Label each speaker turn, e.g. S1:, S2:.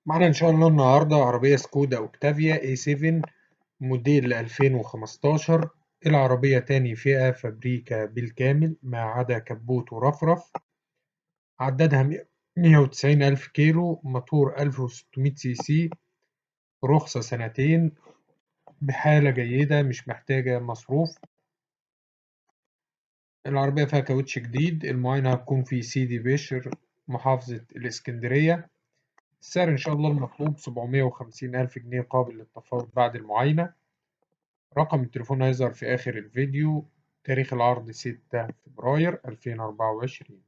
S1: معانا إن شاء الله النهاردة عربية سكودا أوكتافيا A7 موديل 2015. العربية تاني فئة فابريكا بالكامل ما عدا كبوت ورفرف. عددها 190 ألف كيلو، موتور 1600 سي سي، رخصة سنتين، بحالة جيدة مش محتاجة مصروف. العربية فيها كاوتش جديد. المعاينة هتكون في سيدي بشر، محافظة الإسكندرية. السعر إن شاء الله المطلوب 750 ألف جنيه قابل للتفاوض بعد المعاينة. رقم التليفون هيظهر في آخر الفيديو. تاريخ العرض 6 فبراير 2024.